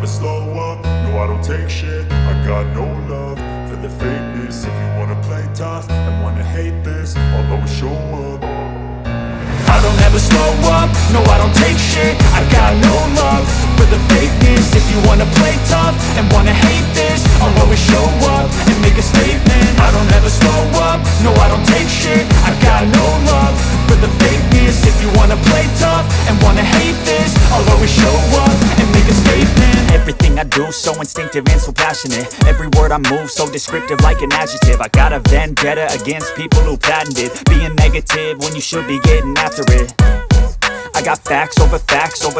slow up, no I don't take shit. I got no love for the fakeness. If you wanna play tough and wanna hate this, I'll always show up. I don't ever slow up, no I don't take shit. I got no love for the fakeness. If you wanna play tough and wanna hate this, I'll always show up and make a statement. I don't ever slow up, no I don't take shit. I got no love for the fakeness. If you wanna play tough and wanna hate this, I'll always show up and make a statement. Everything I do so instinctive and so passionate. Every word I move so descriptive like an adjective. I got a vendetta against people who patented being negative when you should be getting after it. I got facts over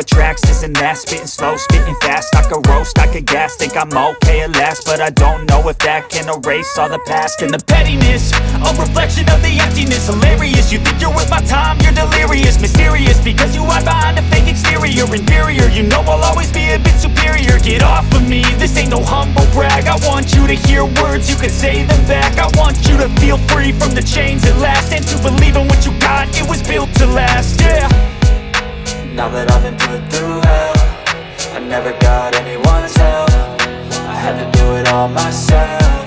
tracks, this and that. Spitting slow, spitting fast, I could roast, I could gas. Think I'm okay at last, but I don't know if that can erase all the past. And the pettiness, a reflection of the emptiness. Hilarious, you think you're worth my time, you're delirious. Mysterious, because you hide behind a fake exterior. Inferior, you know I'll always be a bit superior. Get off of me, this ain't no humble brag. I want you to hear words, you can say them back. I want you to feel free from the chains at last, and to believe in what you got, it was built to last, yeah. Now that I've been put through hell, I never got anyone's help. I had to do it all myself.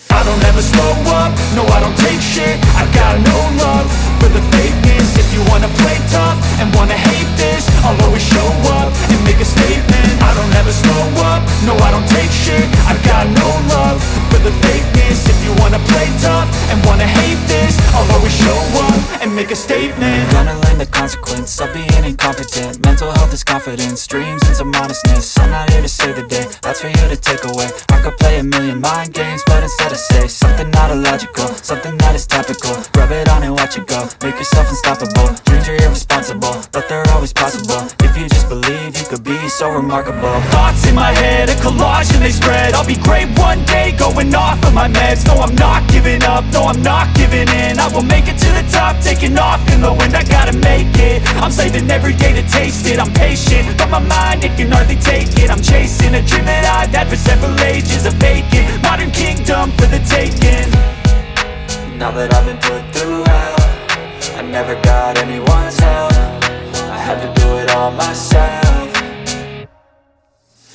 I don't ever slow up, no I don't take shit. I got no love for the fakeness. If you wanna play tough and wanna hate this, I'll always show up and make a statement. I don't ever slow up, no I don't take shit. I got no love for the fakeness. If you wanna play tough and wanna hate this, I'll always show up and make a statement. Gonna learn the consequence of being incompetent. Mental health is confidence, dreams and some modestness. I'm not here to save the day, that's for you to take away. I could play a million mind games, but instead I say something not illogical, something that is topical. Rub it on and watch it go, make yourself unstoppable. Dreams are irresponsible, but they're always possible. If you just believe, you could be so remarkable. Thoughts in my head, a collage and they spread. I'll be great one day, going off of my meds. No, I'm not giving up, no, I'm not giving in. I will make it to the top, taking off in the wind. I gotta make it, I'm saving every day to taste it. I'm patient, but my mind, it can hardly take it. I'm chasing a dream that I've had for several ages. A vacant, modern kingdom for the taking. Now that I've been put through hell, I never got anyone's help. I had to do it all myself.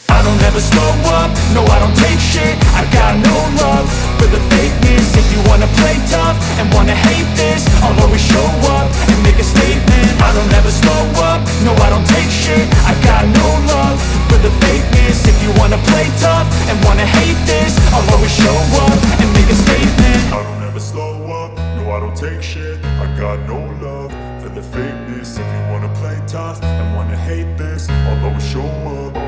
I don't ever slow up, no I don't take shit. I got no love for the fakeness. If you wanna play tough and wanna hate this, I'll always show up and make a statement. I don't ever slow up, no I don't take shit. I got no love for the fakeness. If you wanna play tough and wanna hate this, I'll always show up and make a statement. I don't ever slow up, no I don't take shit. I got no love for the fakeness. If you wanna play tough and wanna hate this, I'll always show up.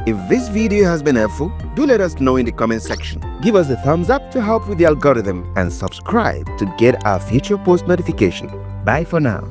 If this video has been helpful, do let us know in the comment section. Give us a thumbs up to help with the algorithm and subscribe to get our future post notification. Bye for now.